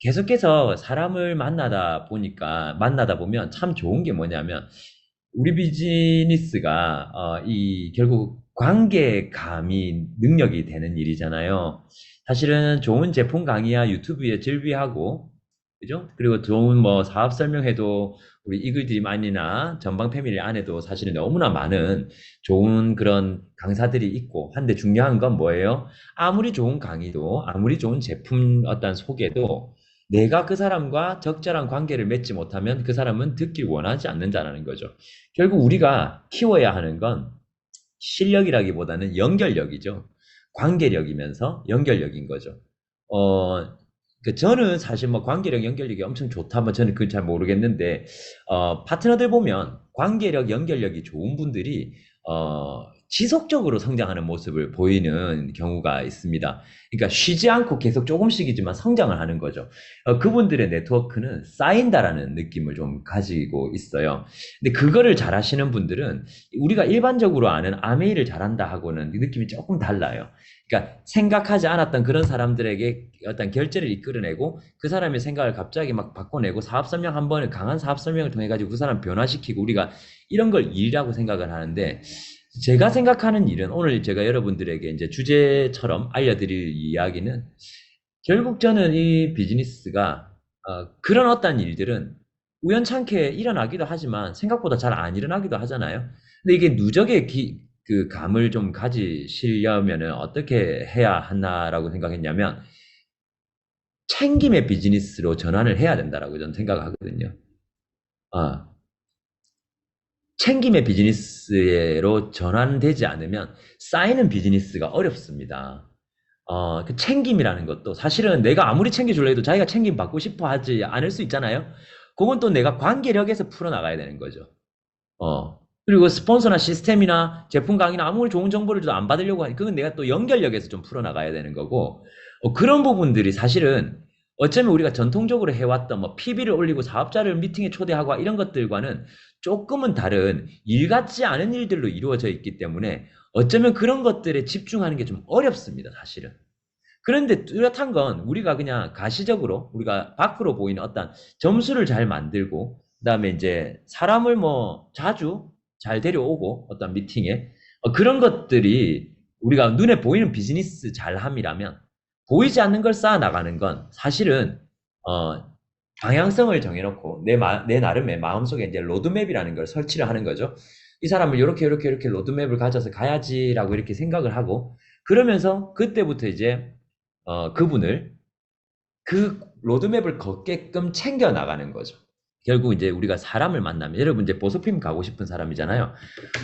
계속해서 사람을 만나다 보면 참 좋은 게 뭐냐면, 우리 비즈니스가, 이, 결국 관계감이 능력이 되는 일이잖아요. 사실은 좋은 제품 강의야 유튜브에 즐비하고, 그죠? 그리고 좋은 뭐 사업 설명회도 우리 이글드림안이나 전방 패밀리 안에도 사실은 너무나 많은 좋은 그런 강사들이 있고, 한데 중요한 건 뭐예요? 아무리 좋은 강의도, 아무리 좋은 제품 어떤 소개도 내가 그 사람과 적절한 관계를 맺지 못하면 그 사람은 듣길 원하지 않는다는 거죠. 결국 우리가 키워야 하는 건 실력이라기보다는 연결력이죠. 관계력이면서 연결력인 거죠. 어, 저는 사실 뭐 관계력, 연결력이 엄청 좋다, 뭐 저는 그건 잘 모르겠는데, 파트너들 보면 관계력, 연결력이 좋은 분들이, 지속적으로 성장하는 모습을 보이는 경우가 있습니다. 그러니까 쉬지 않고 계속 조금씩이지만 성장을 하는 거죠. 그분들의 네트워크는 쌓인다라는 느낌을 좀 가지고 있어요. 근데 그거를 잘 하시는 분들은 우리가 일반적으로 아는 아메이를 잘한다 하고는 느낌이 조금 달라요. 그러니까 생각하지 않았던 그런 사람들에게 어떤 결제를 이끌어내고 그 사람의 생각을 갑자기 막 바꿔내고 사업 설명 한 번을 강한 사업 설명을 통해 가지고 그 사람 변화시키고 우리가 이런 걸 일이라고 생각을 하는데, 제가 생각하는 일은 오늘 제가 여러분들에게 이제 주제처럼 알려드릴 이야기는, 결국 저는 이 비즈니스가, 그런 어떤 일들은 우연찮게 일어나기도 하지만 생각보다 잘 안 일어나기도 하잖아요. 근데 이게 누적의 그 감을 좀 가지시려면은 어떻게 해야 하나라고 생각했냐면, 챙김의 비즈니스로 전환을 해야 된다라고 저는 생각하거든요. 아, 챙김의 비즈니스로 전환되지 않으면 쌓이는 비즈니스가 어렵습니다. 그 챙김이라는 것도 사실은 내가 아무리 챙겨줄려 해도 자기가 챙김 받고 싶어 하지 않을 수 있잖아요. 그건 또 내가 관계력에서 풀어나가야 되는 거죠. 그리고 스폰서나 시스템이나 제품 강의나 아무리 좋은 정보를 줘도 안 받으려고 하니 그건 내가 또 연결력에서 좀 풀어나가야 되는 거고, 그런 부분들이 사실은 어쩌면 우리가 전통적으로 해왔던 뭐 PB를 올리고 사업자를 미팅에 초대하고 이런 것들과는 조금은 다른 일 같지 않은 일들로 이루어져 있기 때문에 어쩌면 그런 것들에 집중하는 게 좀 어렵습니다, 사실은. 그런데 뚜렷한 건 우리가 그냥 가시적으로 우리가 밖으로 보이는 어떤 점수를 잘 만들고, 그다음에 이제 사람을 뭐 자주 잘 데려오고 어떤 미팅에, 그런 것들이 우리가 눈에 보이는 비즈니스 잘함이라면, 보이지 않는 걸 쌓아 나가는 건 사실은 어 방향성을 정해놓고 내 나름의 마음속에 이제 로드맵이라는 걸 설치를 하는 거죠. 이 사람을 이렇게 로드맵을 가져서 가야지라고 이렇게 생각을 하고, 그러면서 그때부터 이제 그분을 그 로드맵을 걷게끔 챙겨 나가는 거죠. 결국 이제 우리가 사람을 만나면, 여러분 이제 보석핀 가고 싶은 사람이잖아요.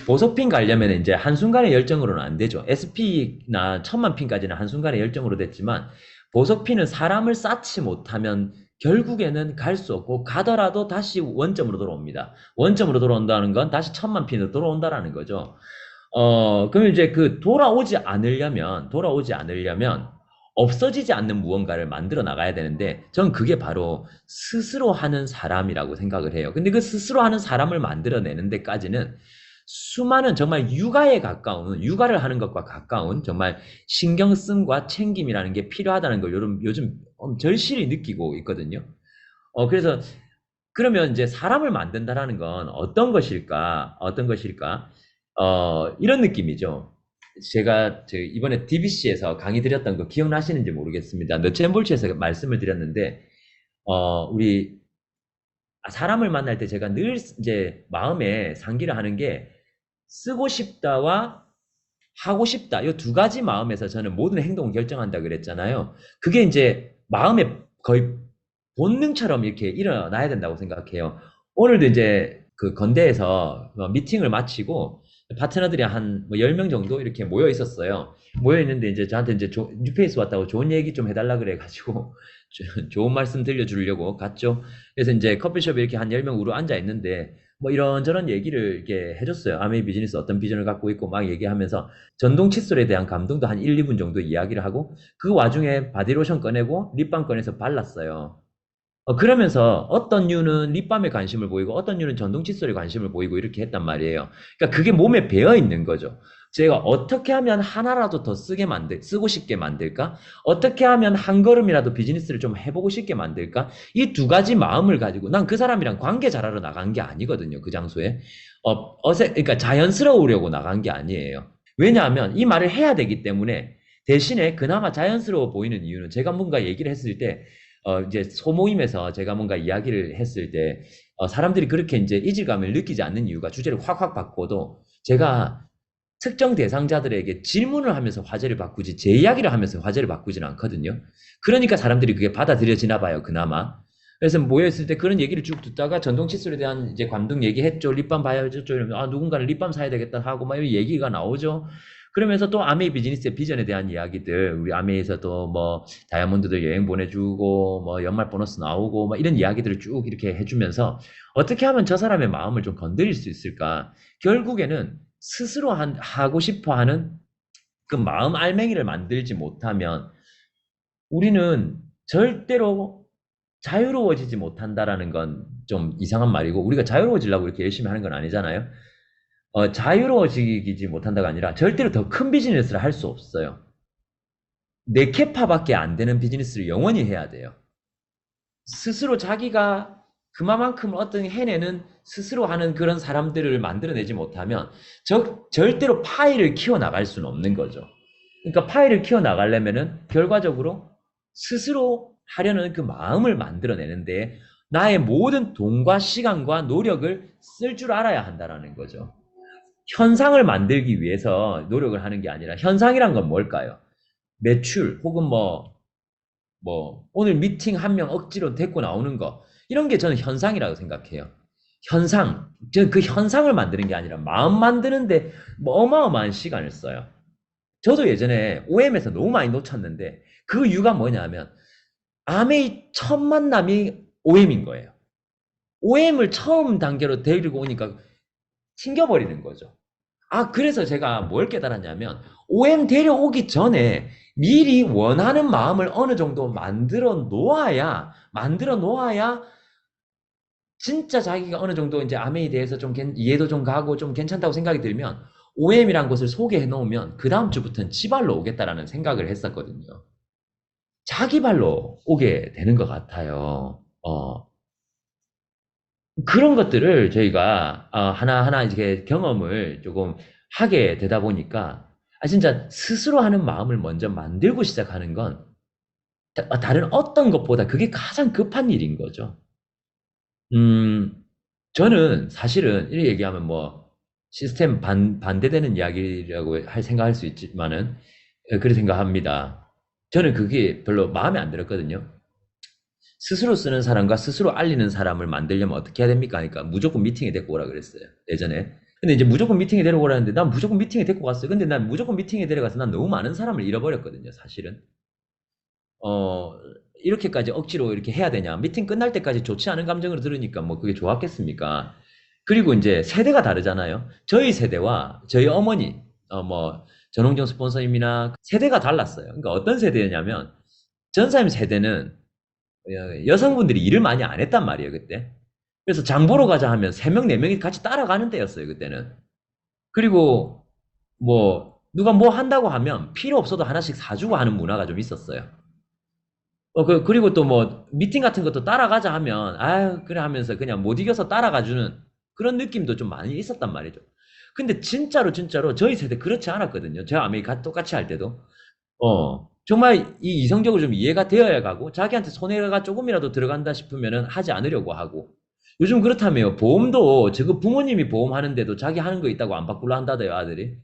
보석핀 가려면 이제 한순간의 열정으로는 안 되죠. SP나 천만 핀까지는 한순간의 열정으로 됐지만, 보석핀은 사람을 쌓지 못하면 결국에는 갈 수 없고, 가더라도 다시 원점으로 돌아옵니다. 원점으로 돌아온다는 건 다시 천만 핀으로 돌아온다라는 거죠. 그럼 이제 그 돌아오지 않으려면 없어지지 않는 무언가를 만들어 나가야 되는데, 전 그게 바로 스스로 하는 사람이라고 생각을 해요. 근데 그 스스로 하는 사람을 만들어내는 데까지는 수많은 정말 육아를 하는 것과 가까운 정말 신경 쓴과 챙김이라는 게 필요하다는 걸 요즘 절실히 느끼고 있거든요. 그래서 그러면 이제 사람을 만든다라는 건 어떤 것일까? 어떤 것일까? 이런 느낌이죠. 제가 이번에 DBC에서 강의 드렸던 거 기억나시는지 모르겠습니다. 너첸볼치에서 말씀을 드렸는데, 우리 사람을 만날 때 제가 늘 이제 마음에 상기를 하는 게, 쓰고 싶다와 하고 싶다. 이 두 가지 마음에서 저는 모든 행동을 결정한다 그랬잖아요. 그게 이제 마음의 거의 본능처럼 이렇게 일어나야 된다고 생각해요. 오늘도 이제 그 건대에서 미팅을 마치고 파트너들이 한뭐 10명 정도 이렇게 모여 있었어요. 모여 있는데 이제 저한테 이제 뉴페이스 왔다고 좋은 얘기 좀 해달라 그래가지고 좋은 말씀 들려주려고 갔죠. 그래서 이제 커피숍에 이렇게 한 10명 우르 앉아 있는데, 뭐 이런저런 얘기를 이렇게 해줬어요. 아메이 비즈니스 어떤 비전을 갖고 있고 막 얘기하면서 전동 칫솔에 대한 감동도 한 1, 2분 정도 이야기를 하고, 그 와중에 바디로션 꺼내고 립밤 꺼내서 발랐어요. 그러면서 어떤 류는 립밤에 관심을 보이고 어떤 류는 전동 칫솔에 관심을 보이고 이렇게 했단 말이에요. 그러니까 그게 몸에 배어 있는 거죠. 제가 어떻게 하면 하나라도 더 쓰고 싶게 만들까? 어떻게 하면 한 걸음이라도 비즈니스를 좀 해보고 싶게 만들까? 이 두 가지 마음을 가지고 난 그 사람이랑 관계 잘하러 나간 게 아니거든요. 그 장소에. 그러니까 자연스러우려고 나간 게 아니에요. 왜냐하면 이 말을 해야 되기 때문에 대신에 그나마 자연스러워 보이는 이유는 제가 뭔가 얘기를 했을 때 이제 소모임에서 제가 뭔가 이야기를 했을 때, 사람들이 그렇게 이제 이질감을 느끼지 않는 이유가 주제를 확확 바꿔도 제가 특정 대상자들에게 질문을 하면서 화제를 바꾸지 제 이야기를 하면서 화제를 바꾸지는 않거든요. 그러니까 사람들이 그게 받아들여지나 봐요, 그나마. 그래서 모여있을 때 그런 얘기를 쭉 듣다가 전동 칫솔에 대한 이제 감독 얘기했죠. 립밤 봐야죠. 이러면 누군가는 립밤 사야 되겠다 하고 막 이런 얘기가 나오죠. 그러면서 또 아메이 비즈니스의 비전에 대한 이야기들, 우리 아메이에서도 뭐 다이아몬드들 여행 보내주고 뭐 연말 보너스 나오고 막 이런 이야기들을 쭉 이렇게 해주면서 어떻게 하면 저 사람의 마음을 좀 건드릴 수 있을까? 결국에는 스스로 하고 싶어 하는 그 마음 알맹이를 만들지 못하면 우리는 절대로 자유로워지지 못한다라는 건 좀 이상한 말이고, 우리가 자유로워지려고 이렇게 열심히 하는 건 아니잖아요. 자유로워지지 못한다가 아니라 절대로 더 큰 비즈니스를 할 수 없어요. 내 캐파밖에 안 되는 비즈니스를 영원히 해야 돼요. 스스로 자기가 그만큼 어떤 해내는 스스로 하는 그런 사람들을 만들어내지 못하면 절대로 파이를 키워나갈 수는 없는 거죠. 그러니까 파이를 키워나가려면은 결과적으로 스스로 하려는 그 마음을 만들어내는데 나의 모든 돈과 시간과 노력을 쓸 줄 알아야 한다는 거죠. 현상을 만들기 위해서 노력을 하는 게 아니라 현상이란 건 뭘까요? 매출 혹은 오늘 미팅 한 명 억지로 데리고 나오는 거. 이런 게 저는 현상이라고 생각해요. 현상. 그 현상을 만드는 게 아니라 마음 만드는데 뭐 어마어마한 시간을 써요. 저도 예전에 OM에서 너무 많이 놓쳤는데 그 이유가 뭐냐면 아메이 첫 만남이 OM인 거예요. OM을 처음 단계로 데리고 오니까 튕겨버리는 거죠. 그래서 제가 뭘 깨달았냐면, OM 데려오기 전에 미리 원하는 마음을 어느 정도 만들어 놓아야, 진짜 자기가 어느 정도 이제 아메에 대해서 좀 이해도 좀 가고 좀 괜찮다고 생각이 들면, OM이란 것을 소개해 놓으면, 그 다음 주부터는 지 발로 오겠다라는 생각을 했었거든요. 자기 발로 오게 되는 것 같아요. 그런 것들을 저희가 하나하나 이렇게 경험을 조금 하게 되다 보니까 진짜 스스로 하는 마음을 먼저 만들고 시작하는 건 다른 어떤 것보다 그게 가장 급한 일인 거죠. 음, 저는 사실은 이렇게 얘기하면 뭐 시스템 반대되는 이야기라고 생각할 수 있지만은 그렇게 생각합니다. 저는 그게 별로 마음에 안 들었거든요. 스스로 쓰는 사람과 스스로 알리는 사람을 만들려면 어떻게 해야 됩니까? 하니까 무조건 미팅에 데리고 오라 그랬어요. 예전에. 근데 이제 무조건 미팅에 데리고 오라는데 난 무조건 미팅에 데리고 갔어요. 근데 난 무조건 미팅에 데려가서 난 너무 많은 사람을 잃어버렸거든요, 사실은. 어, 이렇게까지 억지로 이렇게 해야 되냐. 미팅 끝날 때까지 좋지 않은 감정으로 들으니까 뭐 그게 좋았겠습니까? 그리고 이제 세대가 다르잖아요. 저희 세대와 저희 어머니, 전홍정 스폰서님이나 세대가 달랐어요. 그러니까 어떤 세대냐면 전사님 세대는 여성분들이 일을 많이 안 했단 말이에요, 그때. 그래서 장 보러 가자 하면 3명, 4명이 같이 따라가는 때였어요, 그때는. 그리고 누가 뭐 한다고 하면 필요 없어도 하나씩 사주고 하는 문화가 좀 있었어요. 그리고 또 미팅 같은 것도 따라가자 하면, 아유, 그래 하면서 그냥 못 이겨서 따라가주는 그런 느낌도 좀 많이 있었단 말이죠. 근데 진짜로, 진짜로 저희 세대 그렇지 않았거든요. 저 아메리카 똑같이 할 때도. 정말 이 이성적으로 좀 이해가 되어야 가고, 자기한테 손해가 조금이라도 들어간다 싶으면은 하지 않으려고 하고. 요즘 그렇다며요. 보험도, 저거 부모님이 보험하는데도 자기 하는 거 있다고 안 바꾸려 한다더요, 아들이.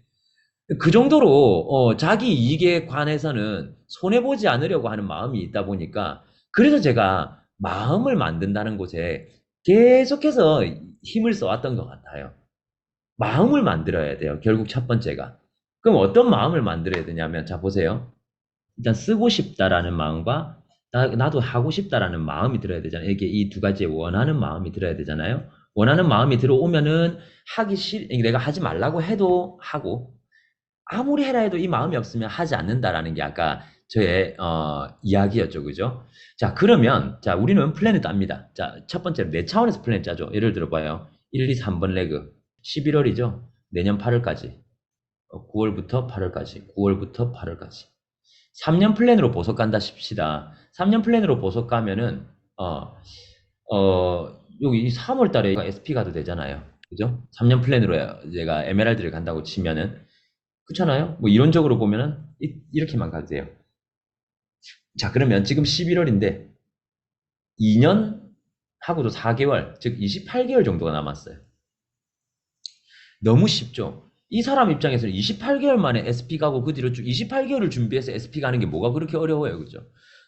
그 정도로, 자기 이익에 관해서는 손해보지 않으려고 하는 마음이 있다 보니까, 그래서 제가 마음을 만든다는 곳에 계속해서 힘을 써왔던 것 같아요. 마음을 만들어야 돼요. 결국 첫 번째가. 그럼 어떤 마음을 만들어야 되냐면, 자, 보세요. 일단 쓰고 싶다라는 마음과 나도 하고 싶다라는 마음이 들어야 되잖아요. 이게 이 두 가지의 원하는 마음이 들어야 되잖아요. 원하는 마음이 들어오면은 내가 하지 말라고 해도 하고, 아무리 해라 해도 이 마음이 없으면 하지 않는다라는 게 아까 저의 이야기였죠. 그죠? 자, 그러면 자, 우리는 플랜을 짭니다. 자, 첫 번째로 네 차원에서 플랜 짜죠. 예를 들어 봐요. 1, 2, 3번 레그. 11월이죠. 내년 8월까지. 9월부터 8월까지. 9월부터 8월까지. 3년 플랜으로 보석 간다 싶시다. 3년 플랜으로 보석 가면은 여기 3월 달에 SP 가도 되잖아요. 그죠? 3년 플랜으로 제가 에메랄드를 간다고 치면은 그렇잖아요? 뭐 이론적으로 보면은 이렇게만 가도 돼요. 자, 그러면 지금 11월인데 2년 하고도 4개월, 즉 28개월 정도가 남았어요. 너무 쉽죠? 이 사람 입장에서는 28개월 만에 SP 가고 그 뒤로 28개월을 준비해서 SP 가는 게 뭐가 그렇게 어려워요. 그죠?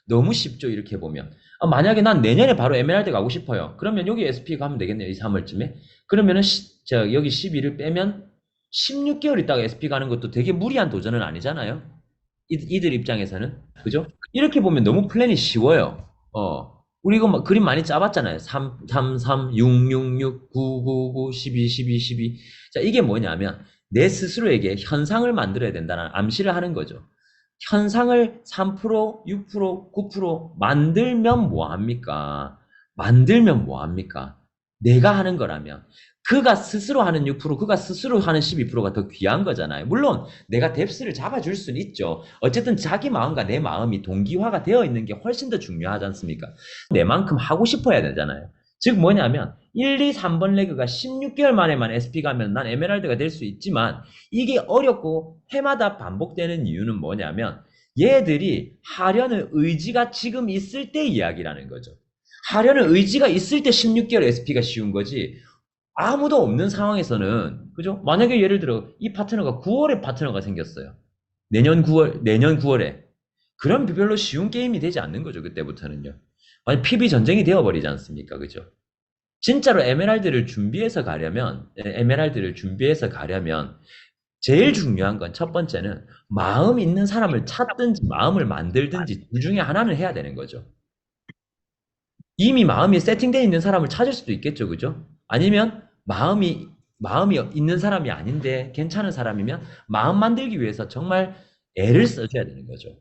너무 쉽죠? 이렇게 보면. 만약에 난 내년에 바로 에메랄드 가고 싶어요. 그러면 여기 SP 가면 되겠네요. 이 3월쯤에. 그러면은 여기 12를 빼면 16개월 있다가 SP 가는 것도 되게 무리한 도전은 아니잖아요. 이들 입장에서는. 그죠? 이렇게 보면 너무 플랜이 쉬워요. 우리 이거 그림 많이 짜봤잖아요. 3, 3, 3, 6, 6, 6, 9, 9, 9, 12, 12, 12. 자, 이게 뭐냐면 내 스스로에게 현상을 만들어야 된다는 암시를 하는 거죠. 현상을 3%, 6%, 9% 만들면 뭐합니까? 만들면 뭐합니까? 내가 하는 거라면. 그가 스스로 하는 6%, 그가 스스로 하는 12%가 더 귀한 거잖아요. 물론 내가 뎁스를 잡아줄 수는 있죠. 어쨌든 자기 마음과 내 마음이 동기화가 되어 있는 게 훨씬 더 중요하지 않습니까? 내만큼 하고 싶어야 되잖아요. 즉 뭐냐면 1, 2, 3번 레그가 16개월 만에만 SP 가면 난 에메랄드가 될 수 있지만 이게 어렵고 해마다 반복되는 이유는 뭐냐면 얘들이 하려는 의지가 지금 있을 때 이야기라는 거죠. 하려는 의지가 있을 때 16개월 SP가 쉬운 거지 아무도 없는 상황에서는 그죠? 만약에 예를 들어 이 파트너가 9월에 파트너가 생겼어요. 내년 9월에. 그럼 별로 쉬운 게임이 되지 않는 거죠. 그때부터는요. 아니 PB 전쟁이 되어버리지 않습니까? 그죠? 진짜로 에메랄드를 준비해서 가려면 제일 중요한 건 첫 번째는 마음 있는 사람을 찾든지 마음을 만들든지 둘 중에 하나는 해야 되는 거죠. 이미 마음이 세팅되어 있는 사람을 찾을 수도 있겠죠. 그죠? 아니면 마음이 있는 사람이 아닌데 괜찮은 사람이면 마음 만들기 위해서 정말 애를 써줘야 되는 거죠.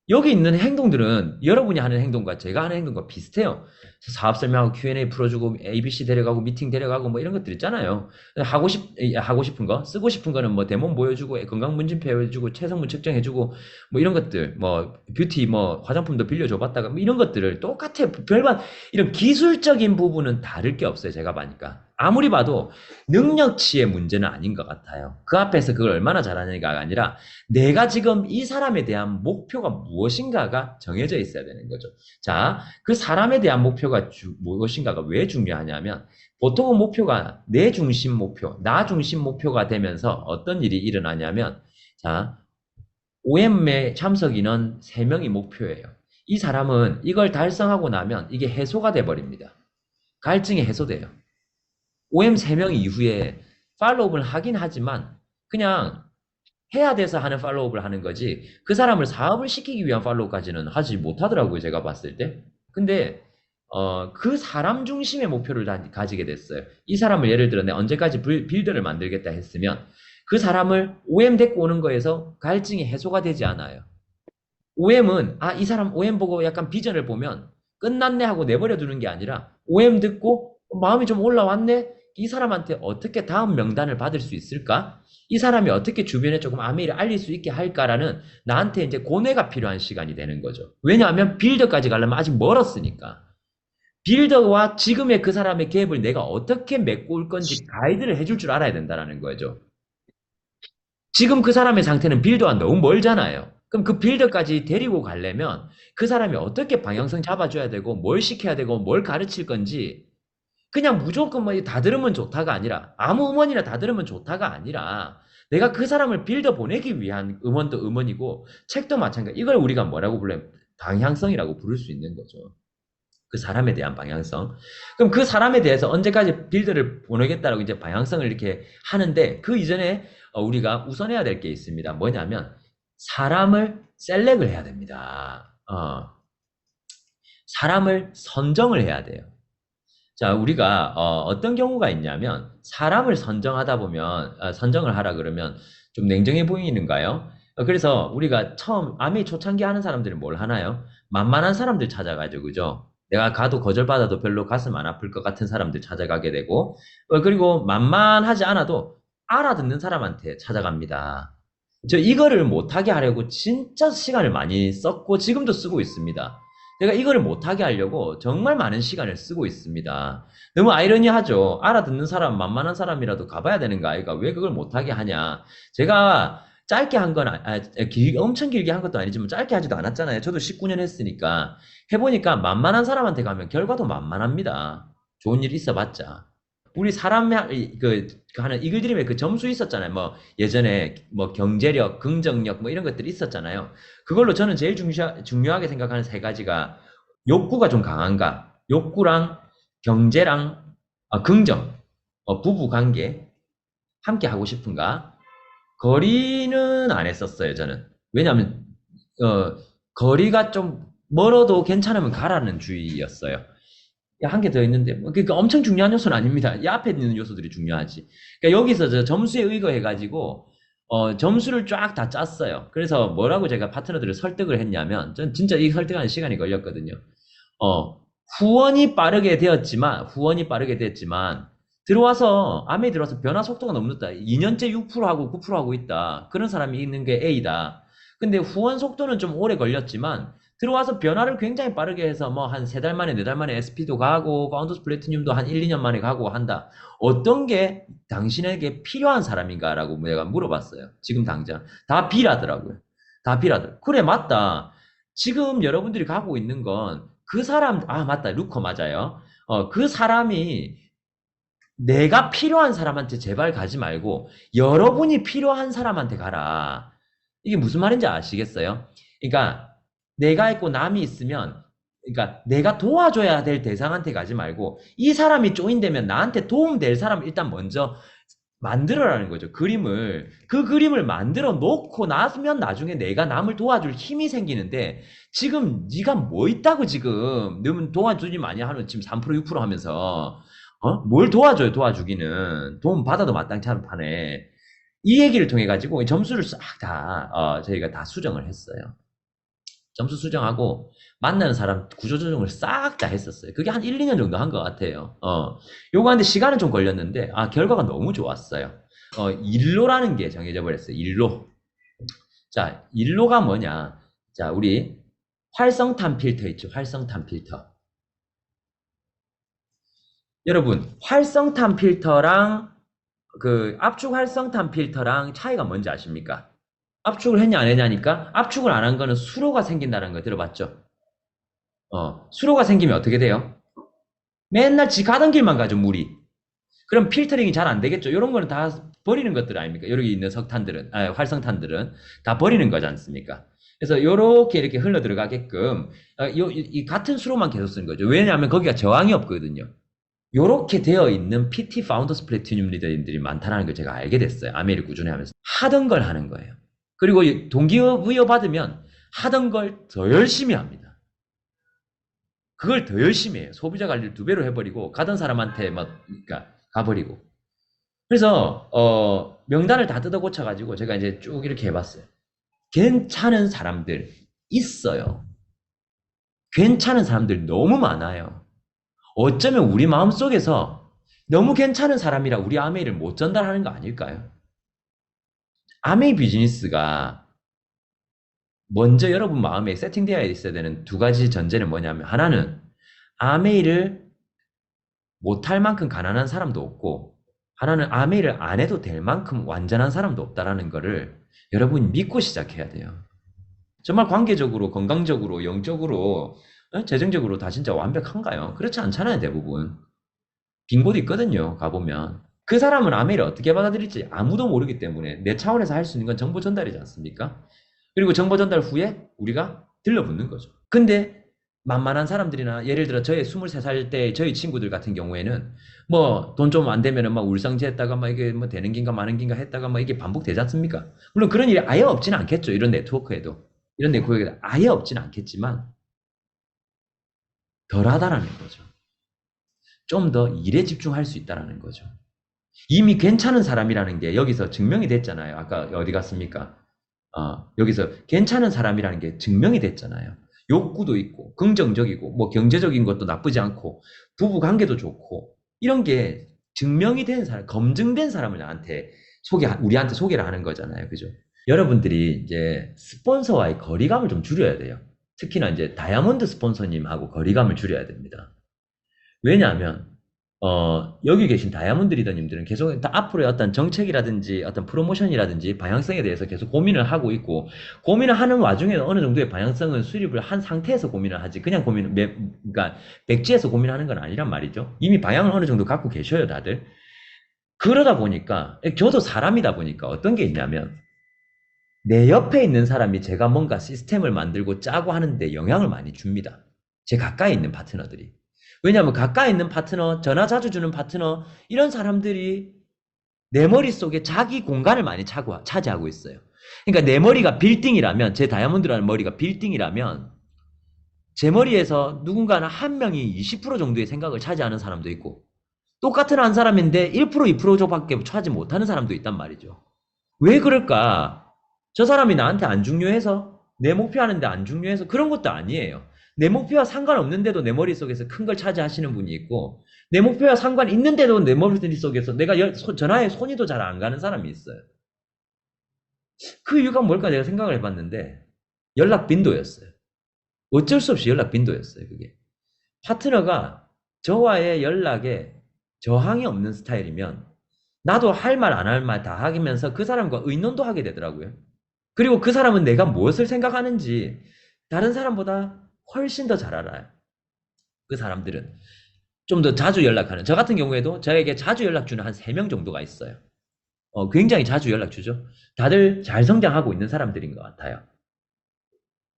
여기 있는 행동들은 여러분이 하는 행동과 제가 하는 행동과 비슷해요. 사업 설명하고 Q&A 풀어주고 ABC 데려가고 미팅 데려가고 뭐 이런 것들 있잖아요. 하고 싶은 거, 쓰고 싶은 거는 뭐 데몬 보여주고 건강 문진표 해주고 체성분 측정해주고 뭐 이런 것들 뭐 뷰티 뭐 화장품도 빌려줘 봤다가 뭐 이런 것들을 똑같아. 별반 이런 기술적인 부분은 다를 게 없어요. 제가 봐니까. 아무리 봐도 능력치의 문제는 아닌 것 같아요. 그 앞에서 그걸 얼마나 잘하느냐가 아니라 내가 지금 이 사람에 대한 목표가 무엇인가가 정해져 있어야 되는 거죠. 자, 그 사람에 대한 목표가 무엇인가가 왜 중요하냐면 보통은 목표가 내 중심 목표, 나 중심 목표가 되면서 어떤 일이 일어나냐면 자, OM에 참석 인원 3명이 목표예요. 이 사람은 이걸 달성하고 나면 이게 해소가 돼버립니다. 갈증이 해소돼요. OM 3명 이후에 팔로우업을 하긴 하지만 그냥 해야 돼서 하는 팔로우업을 하는 거지 그 사람을 사업을 시키기 위한 팔로우까지는 하지 못하더라고요. 제가 봤을 때. 근데 그 사람 중심의 목표를 가지게 됐어요. 이 사람을 예를 들어 내가 언제까지 빌더를 만들겠다 했으면 그 사람을 OM 데리고 오는 거에서 갈증이 해소가 되지 않아요. OM은 이 사람 OM 보고 약간 비전을 보면 끝났네 하고 내버려 두는 게 아니라 OM 듣고 마음이 좀 올라왔네? 이 사람한테 어떻게 다음 명단을 받을 수 있을까? 이 사람이 어떻게 주변에 조금 아메이를 알릴 수 있게 할까라는 나한테 이제 고뇌가 필요한 시간이 되는 거죠. 왜냐하면 빌더까지 가려면 아직 멀었으니까. 빌더와 지금의 그 사람의 갭을 내가 어떻게 메꿔 올 건지 가이드를 해줄 줄 알아야 된다는 거죠. 지금 그 사람의 상태는 빌더와 너무 멀잖아요. 그럼 그 빌더까지 데리고 가려면 그 사람이 어떻게 방향성 잡아줘야 되고 뭘 시켜야 되고 뭘 가르칠 건지 그냥 무조건 뭐 다 들으면 좋다가 아니라 아무 음원이나 다 들으면 좋다가 아니라 내가 그 사람을 빌더 보내기 위한 음원도 음원이고 책도 마찬가지. 이걸 우리가 뭐라고 불러요? 방향성이라고 부를 수 있는 거죠. 그 사람에 대한 방향성. 그럼 그 사람에 대해서 언제까지 빌드를 보내겠다라고 이제 방향성을 이렇게 하는데 그 이전에 우리가 우선해야 될 게 있습니다. 뭐냐면 사람을 셀렉을 해야 됩니다. 사람을 선정을 해야 돼요. 자, 우리가 어떤 경우가 있냐면 사람을 선정하다 보면 선정을 하라 그러면 좀 냉정해 보이는가요? 그래서 우리가 처음 아메이 초창기 하는 사람들이 뭘 하나요? 만만한 사람들 찾아가죠, 그죠? 내가 가도 거절받아도 별로 가슴 안 아플 것 같은 사람들 찾아가게 되고, 그리고 만만하지 않아도 알아듣는 사람한테 찾아갑니다. 저 이거를 못하게 하려고 진짜 시간을 많이 썼고, 지금도 쓰고 있습니다. 내가 이거를 못하게 하려고 정말 많은 시간을 쓰고 있습니다. 너무 아이러니하죠? 알아듣는 사람, 만만한 사람이라도 가봐야 되는 거 아이가? 왜 그걸 못하게 하냐? 제가 짧게 한 건, 엄청 길게 한 것도 아니지만 짧게 하지도 않았잖아요. 저도 19년 했으니까. 해보니까 만만한 사람한테 가면 결과도 만만합니다. 좋은 일 있어봤자. 우리 하는 이글드림에 그 점수 있었잖아요. 뭐, 예전에 뭐 경제력, 긍정력 뭐 이런 것들이 있었잖아요. 그걸로 저는 제일 중요하게 생각하는 세 가지가 욕구가 좀 강한가? 욕구랑 경제랑 긍정, 부부 관계 함께 하고 싶은가? 거리는 안 했었어요, 저는. 왜냐하면 어, 거리가 좀 멀어도 괜찮으면 가라는 주의였어요. 한 개 더 있는데, 그러니까 엄청 중요한 요소는 아닙니다. 이 앞에 있는 요소들이 중요하지. 그러니까 여기서 저 점수에 의거해가지고, 점수를 쫙 다 짰어요. 그래서 뭐라고 제가 파트너들을 설득을 했냐면, 전 진짜 이 설득하는 시간이 걸렸거든요. 어, 후원이 빠르게 됐지만, 암에 들어와서 변화 속도가 너무 늦다. 2년째 6% 하고 9% 하고 있다. 그런 사람이 있는 게 A다. 근데 후원 속도는 좀 오래 걸렸지만, 들어와서 변화를 굉장히 빠르게 해서 뭐 한 3달 만에, 4달 만에 SP도 가고, 파운더스 플래티늄도 한 1, 2년 만에 가고 한다. 어떤 게 당신에게 필요한 사람인가라고 내가 물어봤어요. 지금 당장. 다 B라더라고요. 다 B라더라고요. 그래, 맞다. 지금 여러분들이 가고 있는 건 그 사람, 맞다. 루커 맞아요. 그 사람이 내가 필요한 사람한테 제발 가지 말고 여러분이 필요한 사람한테 가라. 이게 무슨 말인지 아시겠어요? 그러니까 내가 있고 남이 있으면 그러니까 내가 도와줘야 될 대상한테 가지 말고 이 사람이 조인되면 나한테 도움될 사람을 일단 먼저 만들어라는 거죠. 그 그림을 만들어 놓고 나면 나중에 내가 남을 도와줄 힘이 생기는데 지금 네가 뭐 있다고 지금 너는 도와주지 많이 하는 지금 3% 6% 하면서 뭘 도와줘요, 도와주기는. 도움 받아도 마땅치 않은 판에. 이 얘기를 통해 가지고 점수를 싹 다 저희가 다 수정을 했어요. 점수 수정하고 만나는 사람 구조조정을 싹 다 했었어요. 그게 한 1, 2년 정도 한 것 같아요. 요거 하는데 시간은 좀 걸렸는데 결과가 너무 좋았어요. 일로라는 게 정해져 버렸어요. 일로. 자, 일로가 뭐냐? 자, 우리 활성탄 필터 있죠. 활성탄 필터. 여러분, 활성탄 필터랑 그 압축 활성탄 필터랑 차이가 뭔지 아십니까? 압축을 했냐 안 했냐니까 압축을 안 한 거는 수로가 생긴다는 거 들어봤죠? 수로가 생기면 어떻게 돼요? 맨날 지 가던 길만 가죠, 물이. 그럼 필터링이 잘 안 되겠죠? 이런 거는 다 버리는 것들 아닙니까? 여기 있는 활성탄들은 다 버리는 거지 않습니까? 그래서 요렇게 이렇게 흘러 들어가게끔 이 같은 수로만 계속 쓰는 거죠. 왜냐하면 거기가 저항이 없거든요. 요렇게 되어 있는 PT 파운더스 플래티늄 리더들이 많다는 걸 제가 알게 됐어요. 아메리를 꾸준히 하면서. 하던 걸 하는 거예요. 그리고 동기부여 받으면 하던 걸 더 열심히 합니다. 그걸 더 열심히 해요. 소비자 관리를 2배로 해버리고 가던 사람한테 그러니까 가버리고. 그래서 명단을 다 뜯어 고쳐가지고 제가 이제 쭉 이렇게 해봤어요. 괜찮은 사람들 있어요. 괜찮은 사람들 너무 많아요. 어쩌면 우리 마음속에서 너무 괜찮은 사람이라 우리 아메이를 못 전달하는 거 아닐까요? 아메이 비즈니스가 먼저 여러분 마음에 세팅되어 있어야 되는 2가지 전제는 뭐냐면 하나는 아메이를 못할 만큼 가난한 사람도 없고 하나는 아메이를 안 해도 될 만큼 완전한 사람도 없다라는 거를 여러분이 믿고 시작해야 돼요. 정말 관계적으로, 건강적으로, 영적으로, 재정적으로 다 진짜 완벽한가요? 그렇지 않잖아요, 대부분. 빈 곳 있거든요, 가보면. 그 사람은 아메이를 어떻게 받아들일지 아무도 모르기 때문에 내 차원에서 할 수 있는 건 정보 전달이지 않습니까? 그리고 정보 전달 후에 우리가 들러붙는 거죠. 근데 만만한 사람들이나 예를 들어 저의 23살 때 저희 친구들 같은 경우에는 뭐 돈 좀 안 되면은 막 울상지했다가 막 이게 뭐 되는 긴가 마는 긴가 했다가 막 이게 반복되지 않습니까? 물론 그런 일이 아예 없지는 않겠죠. 이런 네트워크에도 아예 없지는 않겠지만 덜하다라는 거죠. 좀 더 일에 집중할 수 있다라는 거죠. 이미 괜찮은 사람이라는 게 여기서 증명이 됐잖아요. 아까 어디 갔습니까? 여기서 괜찮은 사람이라는 게 증명이 됐잖아요. 욕구도 있고, 긍정적이고, 뭐 경제적인 것도 나쁘지 않고, 부부 관계도 좋고, 이런 게 증명이 된 사람, 검증된 사람을 나한테 우리한테 소개를 하는 거잖아요. 그죠? 여러분들이 이제 스폰서와의 거리감을 좀 줄여야 돼요. 특히나 이제 다이아몬드 스폰서님하고 거리감을 줄여야 됩니다. 왜냐하면 여기 계신 다이아몬드 리더님들은 계속 앞으로의 어떤 정책이라든지 어떤 프로모션이라든지 방향성에 대해서 계속 고민을 하고 있고, 고민을 하는 와중에는 어느 정도의 방향성은 수립을 한 상태에서 고민을 하지, 그냥 그러니까 백지에서 고민하는 건 아니란 말이죠. 이미 방향을 어느 정도 갖고 계셔요, 다들. 그러다 보니까, 저도 사람이다 보니까 어떤 게 있냐면, 내 옆에 있는 사람이 제가 뭔가 시스템을 만들고 짜고 하는데 영향을 많이 줍니다. 제 가까이 있는 파트너들이. 왜냐하면 가까이 있는 파트너, 전화 자주 주는 파트너, 이런 사람들이 내 머릿속에 자기 공간을 많이 차지하고 있어요. 그러니까 내 머리가 빌딩이라면, 제 다이아몬드라는 머리가 빌딩이라면, 제 머리에서 누군가는 한 명이 20% 정도의 생각을 차지하는 사람도 있고, 똑같은 한 사람인데 1%, 2%밖에 차지 못하는 사람도 있단 말이죠. 왜 그럴까? 저 사람이 나한테 안 중요해서? 내 목표하는데 안 중요해서? 그런 것도 아니에요. 내 목표와 상관없는데도 내 머릿속에서 큰 걸 차지하시는 분이 있고, 내 목표와 상관 있는데도 내 머릿속에서 내가 전화에 손이도 잘 안 가는 사람이 있어요. 그 이유가 뭘까 내가 생각을 해봤는데, 연락 빈도였어요. 어쩔 수 없이 연락 빈도였어요, 그게. 파트너가 저와의 연락에 저항이 없는 스타일이면, 나도 할 말 안 할 말 다 하면서 그 사람과 의논도 하게 되더라고요. 그리고 그 사람은 내가 무엇을 생각하는지 다른 사람보다 훨씬 더 잘 알아요. 그 사람들은. 좀 더 자주 연락하는. 저 같은 경우에도 저에게 자주 연락 주는 한 3명 정도가 있어요. 굉장히 자주 연락 주죠. 다들 잘 성장하고 있는 사람들인 것 같아요.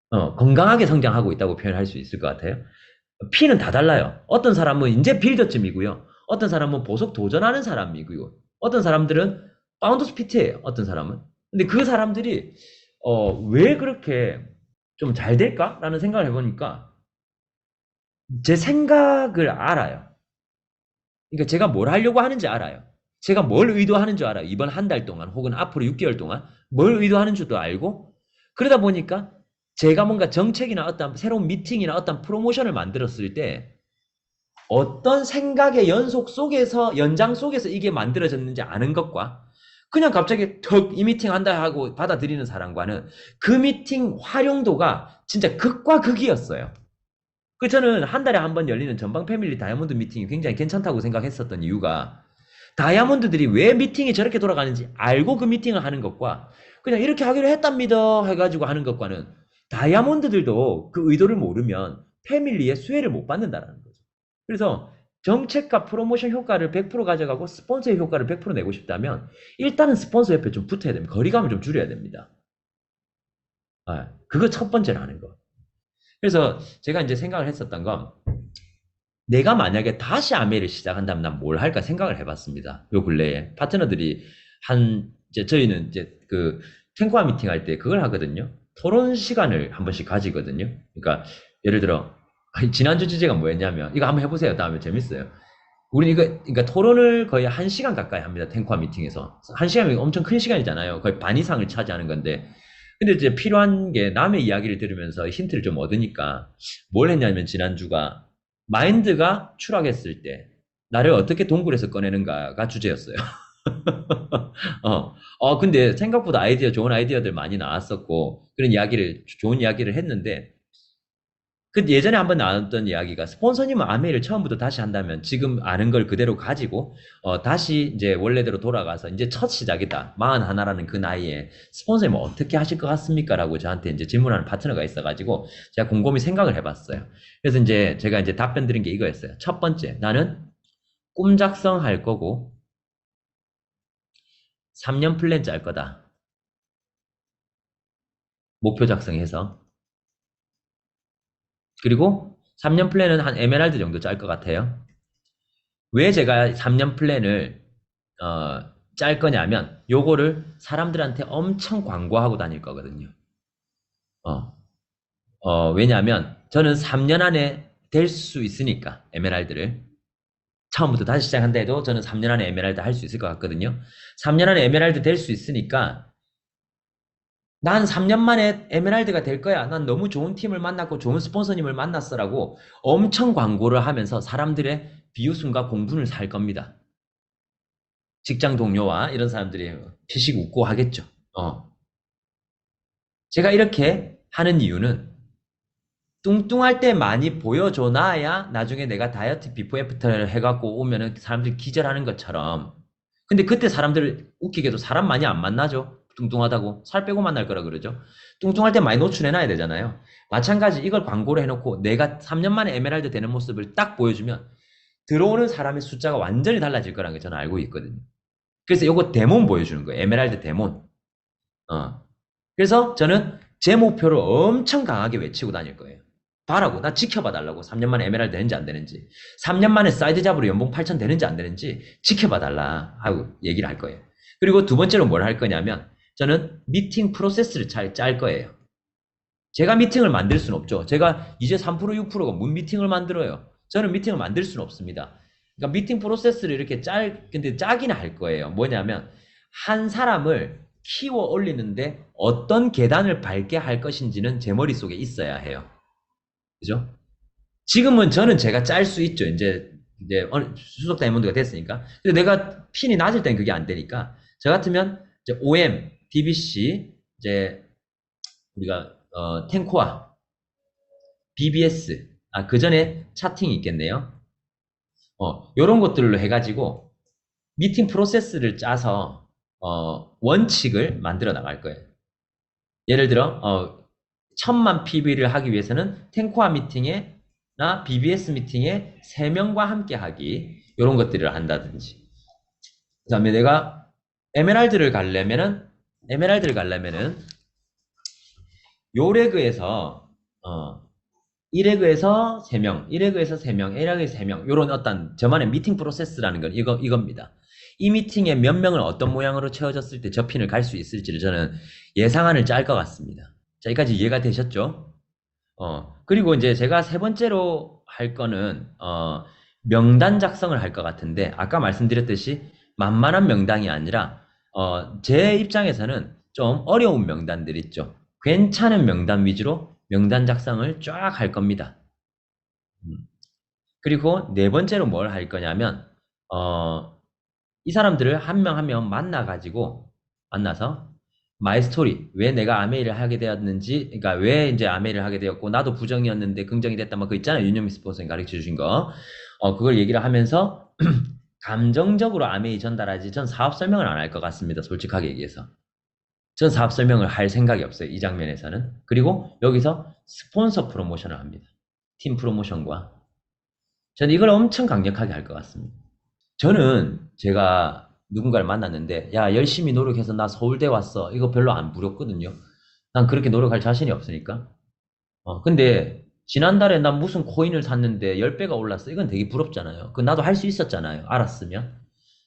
건강하게 성장하고 있다고 표현할 수 있을 것 같아요. P는 다 달라요. 어떤 사람은 이제 빌더쯤이고요. 어떤 사람은 보석 도전하는 사람이고요. 어떤 사람들은 파운더스 피트예요. 어떤 사람은. 근데 그 사람들이 왜 그렇게 좀 잘 될까라는 생각을 해보니까 제 생각을 알아요. 그러니까 제가 뭘 하려고 하는지 알아요. 제가 뭘 의도하는 줄 알아요. 이번 한 달 동안 혹은 앞으로 6개월 동안 뭘 의도하는 줄도 알고, 그러다 보니까 제가 뭔가 정책이나 어떤 새로운 미팅이나 어떤 프로모션을 만들었을 때 어떤 생각의 연장 속에서 이게 만들어졌는지 아는 것과, 그냥 갑자기 턱 이 미팅 한다 하고 받아들이는 사람과는 그 미팅 활용도가 진짜 극과 극이었어요. 저는 한 달에 한 번 열리는 전방 패밀리 다이아몬드 미팅이 굉장히 괜찮다고 생각했었던 이유가, 다이아몬드들이 왜 미팅이 저렇게 돌아가는지 알고 그 미팅을 하는 것과, 그냥 이렇게 하기로 했답니다 해가지고 하는 것과는, 다이아몬드들도 그 의도를 모르면 패밀리의 수혜를 못 받는다라는 거죠. 그래서 정책과 프로모션 효과를 100% 가져가고 스폰서의 효과를 100% 내고 싶다면, 일단은 스폰서 옆에 좀 붙어야 됩니다. 거리감을 좀 줄여야 됩니다. 그거 첫 번째로 하는 거. 그래서 제가 이제 생각을 했었던 건, 내가 만약에 다시 아메를 시작한다면 난 뭘 할까 생각을 해봤습니다. 요 근래에 파트너들이 이제 저희는 이제 그 탱고와 미팅 할 때 그걸 하거든요. 토론 시간을 한 번씩 가지거든요. 그러니까 예를 들어 지난주 주제가 뭐였냐면, 이거 한번 해보세요. 다음에 재밌어요. 우리 그러니까 토론을 거의 1시간 가까이 합니다. 탱고와 미팅에서. 1시간이면 엄청 큰 시간이잖아요. 거의 반 이상을 차지하는 건데. 근데 이제 필요한 게, 남의 이야기를 들으면서 힌트를 좀 얻으니까 뭘 했냐면, 지난주가 마인드가 추락했을 때 나를 어떻게 동굴에서 꺼내는가가 주제였어요. 근데 생각보다 좋은 아이디어들 많이 나왔었고, 좋은 이야기를 했는데, 예전에 한번 나눴던 이야기가, 스폰서님은 아메이를 처음부터 다시 한다면 지금 아는 걸 그대로 가지고 다시 이제 원래대로 돌아가서 이제 첫 시작이다, 41라는 그 나이에 스폰서님은 어떻게 하실 것 같습니까? 라고 저한테 이제 질문하는 파트너가 있어가지고 제가 곰곰이 생각을 해봤어요. 그래서 이제 제가 이제 답변 드린 게 이거였어요. 첫 번째, 나는 꿈 작성할 거고 3년 플랜 짤 거다. 목표 작성해서. 그리고 3년 플랜은 한 에메랄드 정도 짤 것 같아요. 왜 제가 3년 플랜을 짤 거냐면, 요거를 사람들한테 엄청 광고하고 다닐 거거든요. 어, 왜냐하면 저는 3년 안에 될 수 있으니까, 에메랄드를. 처음부터 다시 시작한다 해도 저는 3년 안에 에메랄드 할 수 있을 것 같거든요. 3년 안에 에메랄드 될 수 있으니까 난 3년 만에 에메랄드가 될 거야. 난 너무 좋은 팀을 만났고 좋은 스폰서님을 만났어라고 엄청 광고를 하면서 사람들의 비웃음과 공분을 살 겁니다. 직장 동료와 이런 사람들이 피식 웃고 하겠죠. 어. 제가 이렇게 하는 이유는 뚱뚱할 때 많이 보여줘놔야 나중에 내가 다이어트 비포 애프터를 해갖고 오면은 사람들이 기절하는 것처럼. 근데 그때 사람들 웃기게도 사람 많이 안 만나죠. 뚱뚱하다고. 살 빼고 만날 거라 그러죠. 뚱뚱할 때 많이 노출해놔야 되잖아요. 마찬가지 이걸 광고를 해놓고 내가 3년 만에 에메랄드 되는 모습을 딱 보여주면 들어오는 사람의 숫자가 완전히 달라질 거라는 걸 저는 알고 있거든요. 그래서 이거 데몬 보여주는 거예요. 에메랄드 데몬. 어. 그래서 저는 제 목표를 엄청 강하게 외치고 다닐 거예요. 봐라고. 나 지켜봐 달라고. 3년 만에 에메랄드 되는지 안 되는지. 3년 만에 사이드 잡으로 연봉 8천 되는지 안 되는지 지켜봐 달라 하고 얘기를 할 거예요. 그리고 두 번째로 뭘 할 거냐면 저는 미팅 프로세스를 잘 짤 거예요. 제가 미팅을 만들 수는 없죠. 제가 이제 3% 6%가 문 미팅을 만들어요. 저는 미팅을 만들 수는 없습니다. 그러니까 미팅 프로세스를 이렇게 근데 짜기는 할 거예요. 뭐냐면 한 사람을 키워 올리는데 어떤 계단을 밟게 할 것인지는 제 머릿속에 있어야 해요. 그죠? 지금은 저는 제가 짤 수 있죠. 이제 수석 다이몬드가 됐으니까. 근데 내가 핀이 낮을 땐 그게 안 되니까. 저 같으면 이제 OM, DBC, 이제 우리가 텐코아, BBS, 그 전에 차팅이 있겠네요. 요런 것들로 해가지고 미팅 프로세스를 짜서 원칙을 만들어 나갈 거예요. 예를 들어 1000만 PB를 하기 위해서는 텐코아 미팅에나 BBS 미팅에 3명과 함께 하기 이런 것들을 한다든지 그 다음에 내가 에메랄드를 가려면은 요 레그에서 1레그에서 3명, 1레그에서 3명, 1레그에서 3명 요런 어떤 저만의 미팅 프로세스라는 건 이겁니다. 이 미팅에 몇 명을 어떤 모양으로 채워졌을 때 저 핀을 갈 수 있을지를 저는 예상안을 짤 것 같습니다. 자, 여기까지 이해가 되셨죠? 그리고 이제 제가 세 번째로 할 거는, 명단 작성을 할 것 같은데, 아까 말씀드렸듯이 만만한 명단이 아니라, 제 입장에서는 좀 어려운 명단들 있죠. 괜찮은 명단 위주로 명단 작성을 쫙 할 겁니다. 그리고 네 번째로 뭘 할 거냐면, 이 사람들을 한 명 한 명 만나서 마이 스토리, 왜 내가 아메이를 하게 되었는지, 그러니까 왜 이제 아메이를 하게 되었고, 나도 부정이었는데 긍정이 됐다, 뭐, 그 있잖아요. 윤영미 스포츠님 가르쳐 주신 거. 그걸 얘기를 하면서, 감정적으로 아메이 전달하지, 전 사업 설명을 안 할 것 같습니다. 솔직하게 얘기해서. 전 사업 설명을 할 생각이 없어요. 이 장면에서는. 그리고 여기서 스폰서 프로모션을 합니다. 팀 프로모션과. 저는 이걸 엄청 강력하게 할 것 같습니다. 저는 제가 누군가를 만났는데, 야, 열심히 노력해서 나 서울대 왔어. 이거 별로 안 부럽거든요. 난 그렇게 노력할 자신이 없으니까. 근데 지난달에 난 무슨 코인을 샀는데 10배가 올랐어. 이건 되게 부럽잖아요. 그 나도 할 수 있었잖아요. 알았으면.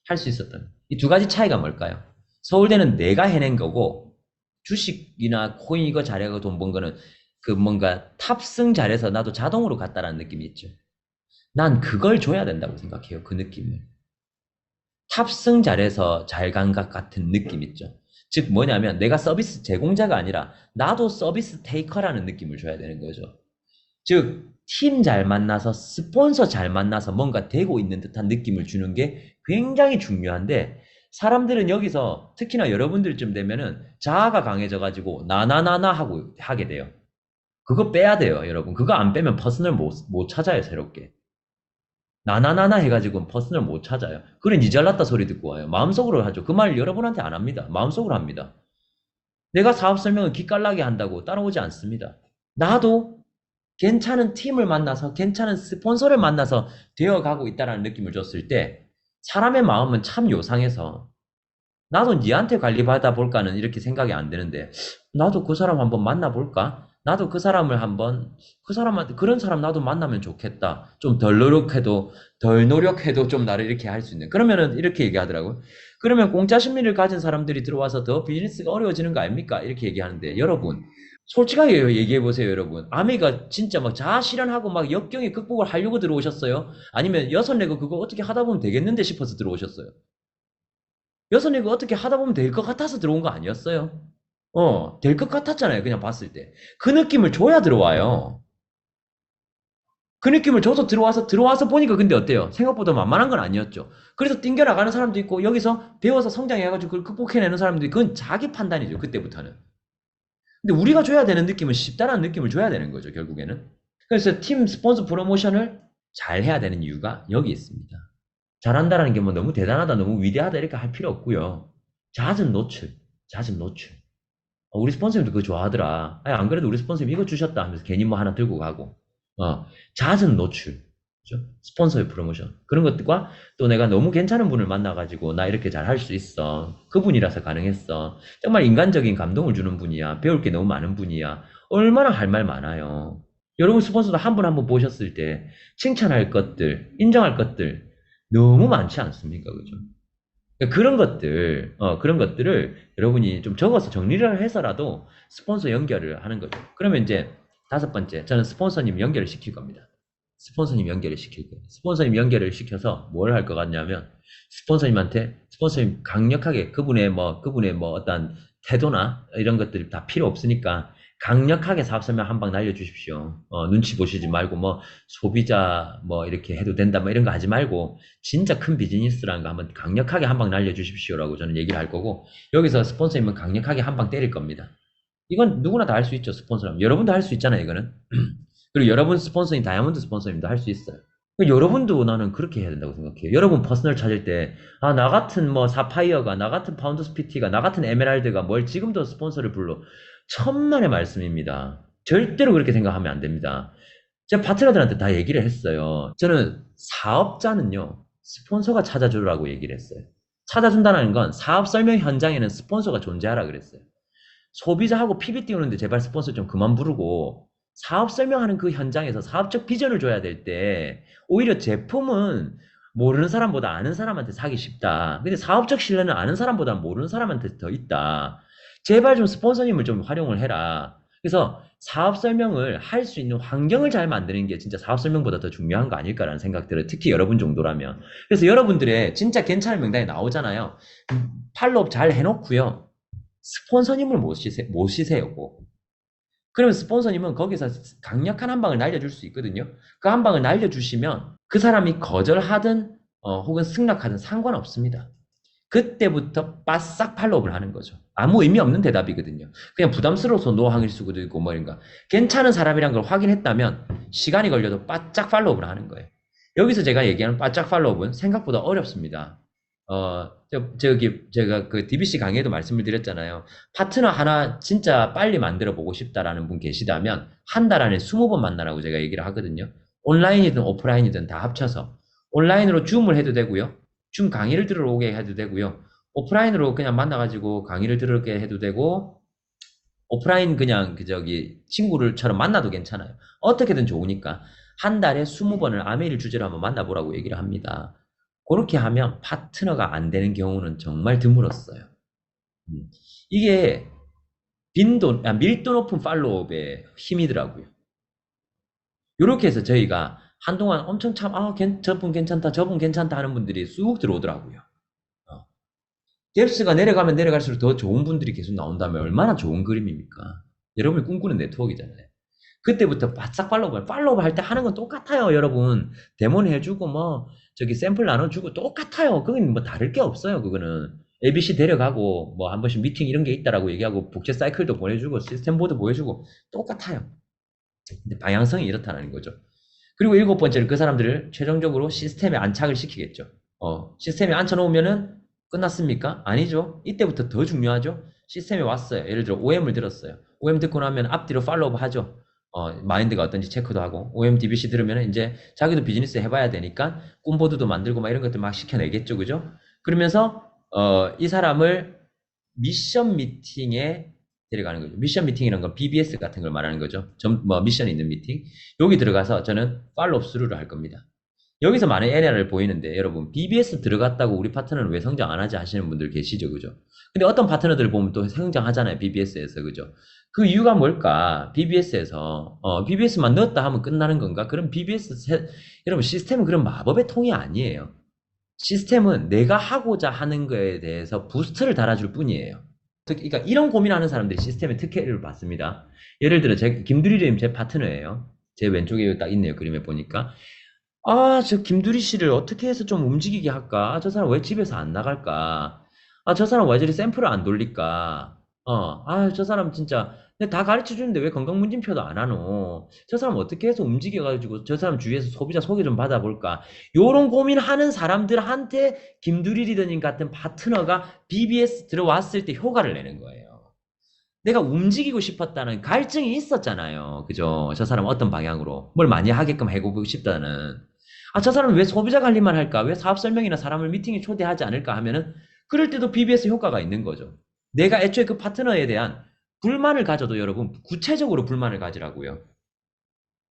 할 수 있었던. 이 두 가지 차이가 뭘까요? 서울대는 내가 해낸 거고, 주식이나 코인 이거 잘해서 돈 번 거는 그 뭔가 탑승 잘해서 나도 자동으로 갔다라는 느낌이 있죠. 난 그걸 줘야 된다고 생각해요. 그 느낌을. 탑승 잘해서 잘 간 것 같은 느낌 있죠. 즉 뭐냐면 내가 서비스 제공자가 아니라 나도 서비스 테이커라는 느낌을 줘야 되는 거죠. 즉 팀 잘 만나서 스폰서 잘 만나서 뭔가 되고 있는 듯한 느낌을 주는 게 굉장히 중요한데 사람들은 여기서 특히나 여러분들쯤 되면은 자아가 강해져가지고 나나나나 하고 하게 돼요. 그거 빼야 돼요, 여러분. 그거 안 빼면 퍼스널 못 찾아요, 새롭게. 나나나나 해가지고 퍼스널 못 찾아요. 그래, 니 잘났다 소리 듣고 와요. 마음속으로 하죠. 그 말 여러분한테 안 합니다. 마음속으로 합니다. 내가 사업 설명을 기깔나게 한다고 따라오지 않습니다. 나도 괜찮은 팀을 만나서, 괜찮은 스폰서를 만나서 되어가고 있다는 느낌을 줬을 때, 사람의 마음은 참 요상해서, 나도 니한테 관리받아 볼까는 이렇게 생각이 안 드는데, 나도 그 사람 한번 만나볼까? 나도 그 사람을 한번, 그 사람한테, 그런 사람 나도 만나면 좋겠다. 좀 덜 노력해도 좀 나를 이렇게 할 수 있는. 그러면은 이렇게 얘기하더라고요. 그러면 공짜 심리를 가진 사람들이 들어와서 더 비즈니스가 어려워지는 거 아닙니까? 이렇게 얘기하는데, 여러분, 솔직하게 얘기해 보세요, 여러분. 아미가 진짜 막 자아 실현하고 막 역경의 극복을 하려고 들어오셨어요? 아니면 여섯 레그 그거 어떻게 하다 보면 되겠는데 싶어서 들어오셨어요? 여섯 레그 어떻게 하다 보면 될 것 같아서 들어온 거 아니었어요? 될 것 같았잖아요. 그냥 봤을 때. 그 느낌을 줘야 들어와요. 그 느낌을 줘서 들어와서 보니까 근데 어때요? 생각보다 만만한 건 아니었죠. 그래서 띵겨 나가는 사람도 있고, 여기서 배워서 성장해가지고 그걸 극복해내는 사람도 있고, 그건 자기 판단이죠. 그때부터는. 근데 우리가 줘야 되는 느낌은 쉽다라는 느낌을 줘야 되는 거죠, 결국에는. 그래서 팀 스폰서 프로모션을 잘 해야 되는 이유가 여기 있습니다. 잘한다라는 게 뭐 너무 대단하다, 너무 위대하다 이렇게 할 필요 없고요. 잦은 노출, 잦은 노출. 우리 스폰서님도 그거 좋아하더라. 아니, 안 그래도 우리 스폰서님 이거 주셨다 하면서 괜히 뭐 하나 들고 가고. 잦은 노출. 그죠? 스폰서의 프로모션. 그런 것들과 또 내가 너무 괜찮은 분을 만나가지고 나 이렇게 잘 할 수 있어. 그분이라서 가능했어. 정말 인간적인 감동을 주는 분이야. 배울 게 너무 많은 분이야. 얼마나 할 말 많아요. 여러분 스폰서도 한 분 한 분 보셨을 때 칭찬할 것들, 인정할 것들 너무 많지 않습니까? 그죠? 그러니까 그런 것들을 여러분이 좀 적어서 정리를 해서라도 스폰서 연결을 하는 거죠. 그러면 이제 다섯 번째, 저는 스폰서님 연결을 시킬 겁니다. 스폰서님 연결을 시킬 거예요. 스폰서님 연결을 시켜서 뭘 할 것 같냐면, 스폰서님 강력하게 그분의 뭐 어떤 태도나 이런 것들이 다 필요 없으니까 강력하게 사업 설명 한 방 날려주십시오. 눈치 보시지 말고 뭐 소비자 뭐 이렇게 해도 된다 뭐 이런 거 하지 말고 진짜 큰 비즈니스라는 거 한번 강력하게 한 방 날려주십시오라고 저는 얘기를 할 거고 여기서 스폰서님은 강력하게 한 방 때릴 겁니다. 이건 누구나 다 할 수 있죠, 스폰서라면. 여러분도 할 수 있잖아요, 이거는. 그리고 여러분 스폰서인 다이아몬드 스폰서님도 할 수 있어요. 여러분도 나는 그렇게 해야 된다고 생각해요. 여러분 퍼스널 찾을 때, 나 같은 뭐 사파이어가, 나 같은 파운더스 PT가, 나 같은 에메랄드가 뭘 지금도 스폰서를 불러. 천만의 말씀입니다. 절대로 그렇게 생각하면 안 됩니다. 제가 파트너들한테 다 얘기를 했어요. 저는 사업자는요, 스폰서가 찾아주라고 얘기를 했어요. 찾아준다는 건 사업 설명 현장에는 스폰서가 존재하라 그랬어요. 소비자하고 PB 띄우는데 제발 스폰서 좀 그만 부르고 사업 설명하는 그 현장에서 사업적 비전을 줘야 될 때 오히려 제품은 모르는 사람보다 아는 사람한테 사기 쉽다. 근데 사업적 신뢰는 아는 사람보다 모르는 사람한테 더 있다. 제발 좀 스폰서님을 좀 활용을 해라. 그래서 사업 설명을 할 수 있는 환경을 잘 만드는 게 진짜 사업 설명보다 더 중요한 거 아닐까라는 생각 들어요. 특히 여러분 정도라면. 그래서 여러분들의 진짜 괜찮은 명단이 나오잖아요. 팔로업 잘 해놓고요. 스폰서님을 모시세요, 꼭. 그러면 스폰서님은 거기서 강력한 한 방을 날려줄 수 있거든요. 그 한 방을 날려주시면 그 사람이 거절하든 혹은 승낙하든 상관없습니다. 그때부터 바싹 팔로우를 하는 거죠. 아무 의미 없는 대답이거든요. 그냥 부담스러워서 노항일 수도 있고 뭐 이런가. 괜찮은 사람이란 걸 확인했다면 시간이 걸려도 바짝 팔로우를 하는 거예요. 여기서 제가 얘기하는 바짝 팔로우는 생각보다 어렵습니다. 제가 그 DBC 강의에도 말씀을 드렸잖아요. 파트너 하나 진짜 빨리 만들어 보고 싶다라는 분 계시다면 한 달 안에 20번 만나라고 제가 얘기를 하거든요. 온라인이든 오프라인이든 다 합쳐서. 온라인으로 줌을 해도 되고요. 줌 강의를 들으러 오게 해도 되고요. 오프라인으로 그냥 만나가지고 강의를 들으게 해도 되고, 오프라인 그냥 친구를처럼 만나도 괜찮아요. 어떻게든 좋으니까. 한 달에 20번을 아메일 주제로 한번 만나보라고 얘기를 합니다. 그렇게 하면 파트너가 안 되는 경우는 정말 드물었어요. 음. 이게 밀도 높은 팔로업의 힘이더라고요. 이렇게 해서 저희가 한동안 엄청 저분 괜찮다, 저분 괜찮다 하는 분들이 쑥 들어오더라고요. 어. 뎁스가 내려가면 내려갈수록 더 좋은 분들이 계속 나온다면 얼마나 좋은 그림입니까? 여러분이 꿈꾸는 네트워크잖아요. 그때부터 바싹 팔로우업 할 때 하는 건 똑같아요, 여러분. 데모는 해주고, 샘플 나눠주고, 똑같아요. 그건 뭐 다를 게 없어요, 그거는. ABC 데려가고, 뭐 한 번씩 미팅 이런 게 있다라고 얘기하고, 복제 사이클도 보내주고, 시스템 보드 보여주고, 똑같아요. 근데 방향성이 이렇다는 거죠. 그리고 일곱 번째는 그 사람들을 최종적으로 시스템에 안착을 시키겠죠. 시스템에 앉혀놓으면은 끝났습니까? 아니죠. 이때부터 더 중요하죠. 시스템에 왔어요. 예를 들어 OM을 들었어요. OM 듣고 나면 앞뒤로 팔로우업 하죠. 마인드가 어떤지 체크도 하고 OM DBC 들으면 이제 자기도 비즈니스 해봐야 되니까 꿈보드도 만들고 막 이런 것들 막 시켜내겠죠, 그죠? 그러면서 이 사람을 미션 미팅에 데려가는 거죠. 미션 미팅이라는 건 BBS 같은 걸 말하는 거죠. 미션이 있는 미팅. 여기 들어가서 저는 팔로업 스루를 할 겁니다. 여기서 많은 에러를 보이는데 여러분 BBS 들어갔다고 우리 파트너는 왜 성장 안 하지 하시는 분들 계시죠, 그죠? 근데 어떤 파트너들 보면 또 성장하잖아요, BBS에서, 그죠? 그 이유가 뭘까? BBS만 넣었다 하면 끝나는 건가? 그럼 여러분 시스템은 그런 마법의 통이 아니에요. 시스템은 내가 하고자 하는 거에 대해서 부스트를 달아줄 뿐이에요. 그러니까 이런 고민하는 사람들이 시스템의 특혜를 받습니다. 예를 들어 김두리님 제 파트너예요. 제 왼쪽에 딱 있네요. 그림에 보니까. 아, 저 김두리 씨를 어떻게 해서 좀 움직이게 할까? 아, 저 사람 왜 집에서 안 나갈까? 아, 저 사람 왜 저리 샘플을 안 돌릴까? 저 사람 진짜 근데 다 가르쳐 주는데 왜 건강문진표도 안 하노? 저 사람 어떻게 해서 움직여가지고 저 사람 주위에서 소비자 소개 좀 받아볼까? 요런 고민하는 사람들한테 김두리 리더님 같은 파트너가 BBS 들어왔을 때 효과를 내는 거예요. 내가 움직이고 싶었다는 갈증이 있었잖아요. 그죠? 저 사람 어떤 방향으로 뭘 많이 하게끔 해보고 싶다는. 아, 저 사람은 왜 소비자 관리만 할까? 왜 사업 설명이나 사람을 미팅에 초대하지 않을까 하면은 그럴 때도 BBS 효과가 있는 거죠. 내가 애초에 그 파트너에 대한 불만을 가져도 여러분 구체적으로 불만을 가지라고요.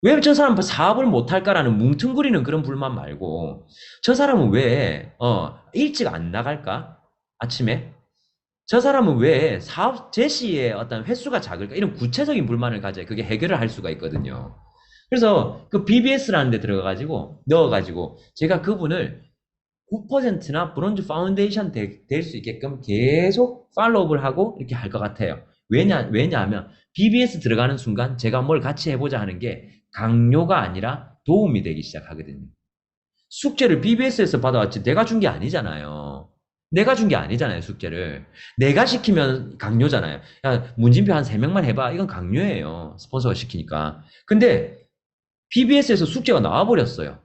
왜 저 사람 사업을 못할까라는 뭉퉁거리는 그런 불만 말고 저 사람은 왜 일찍 안 나갈까? 아침에? 저 사람은 왜 사업 제시의 어떤 횟수가 작을까? 이런 구체적인 불만을 가져야 그게 해결을 할 수가 있거든요. 그래서 그 BBS라는 데 들어가가지고, 넣어가지고, 제가 그분을 9%나 브론즈 파운데이션 될 수 있게끔 계속 팔로우업을 하고 이렇게 할 것 같아요. 왜냐하면 BBS 들어가는 순간 제가 뭘 같이 해보자 하는 게 강요가 아니라 도움이 되기 시작하거든요. 숙제를 BBS에서 받아왔지 내가 준 게 아니잖아요. 내가 준 게 아니잖아요, 숙제를. 내가 시키면 강요잖아요. 야, 문진표 한 3명만 해봐. 이건 강요예요. 스폰서가 시키니까. 근데 BBS에서 숙제가 나와버렸어요.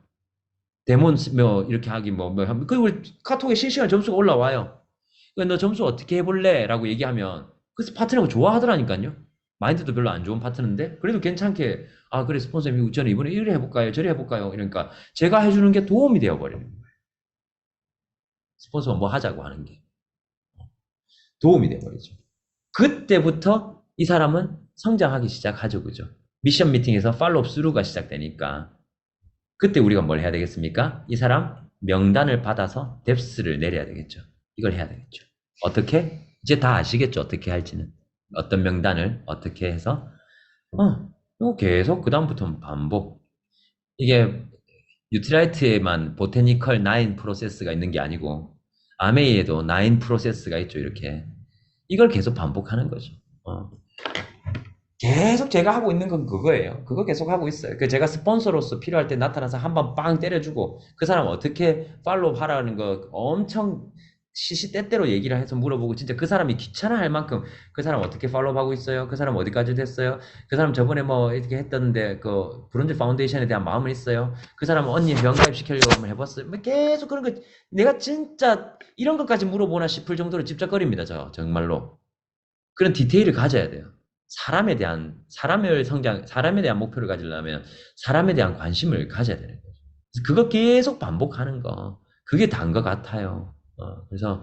데몬 뭐 이렇게 하기 그리고 카톡에 실시간 점수가 올라와요. 너 점수 어떻게 해볼래? 라고 얘기하면 그래서 파트너가 좋아하더라니까요. 마인드도 별로 안 좋은 파트너인데 그래도 괜찮게 아 그래 스폰서님 저는 이번에 이래 해볼까요? 저래 해볼까요? 이러니까 제가 해주는 게 도움이 되어버리는 거예요. 스폰서가 뭐 하자고 하는 게 도움이 돼버리죠. 그때부터 이 사람은 성장하기 시작하죠. 그죠? 미션 미팅에서 팔로업 스루가 시작되니까 그때 우리가 뭘 해야 되겠습니까? 이 사람 명단을 받아서 뎁스를 내려야 되겠죠. 이걸 해야 되겠죠. 어떻게? 이제 다 아시겠죠. 어떻게 할지는. 어떤 명단을 어떻게 해서 이거 계속 그다음부터는 반복. 이게 유틸라이트에만 보테니컬 9 프로세스가 있는 게 아니고 아메이에도 9 프로세스가 있죠. 이렇게. 이걸 계속 반복하는 거죠. 계속 제가 하고 있는 건 그거예요. 그거 계속 하고 있어요. 그 제가 스폰서로서 필요할 때 나타나서 한 번 빵 때려주고 그 사람 어떻게 팔로우 하라는 거 엄청 시시때때로 얘기를 해서 물어보고 진짜 그 사람이 귀찮아할 만큼 그 사람 어떻게 팔로우 하고 있어요? 그 사람 어디까지 됐어요? 그 사람 저번에 뭐 이렇게 했던데 그 브론즈 파운데이션에 대한 마음은 있어요? 그 사람 언니 회원가입 시키려고 한번 해봤어요? 뭐 계속 그런 거 내가 진짜 이런 것까지 물어보나 싶을 정도로 집착거립니다. 저 정말로 그런 디테일을 가져야 돼요. 사람에 대한 목표를 가지려면 사람에 대한 관심을 가져야 되는 거죠. 그거 계속 반복하는 거, 그게 단 것 같아요. 그래서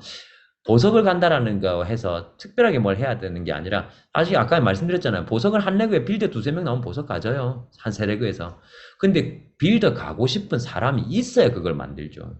보석을 간다라는 거 해서 특별하게 뭘 해야 되는 게 아니라, 아직 아까 말씀드렸잖아요. 보석을 한 레그에 빌더 두세 명 나오면 보석 가져요. 한 세 레그에서. 근데 빌더 가고 싶은 사람이 있어야 그걸 만들죠.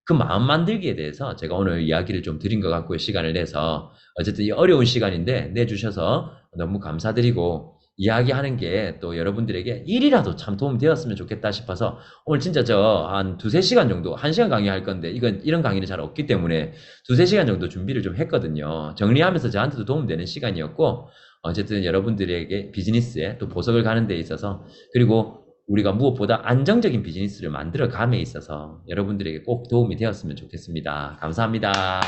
그 마음 만들기에 대해서 제가 오늘 이야기를 좀 드린 것 같고요. 시간을 내서. 어쨌든 이 어려운 시간인데 내주셔서 너무 감사드리고 이야기하는 게 또 여러분들에게 일이라도 참 도움 되었으면 좋겠다 싶어서 오늘 진짜 저 한 두세 시간 정도, 1시간 강의할 건데 이런 강의는 잘 없기 때문에 두세 시간 정도 준비를 좀 했거든요. 정리하면서 저한테도 도움되는 시간이었고 어쨌든 여러분들에게 비즈니스에 또 보석을 가는 데 있어서 그리고 우리가 무엇보다 안정적인 비즈니스를 만들어 감에 있어서 여러분들에게 꼭 도움이 되었으면 좋겠습니다. 감사합니다.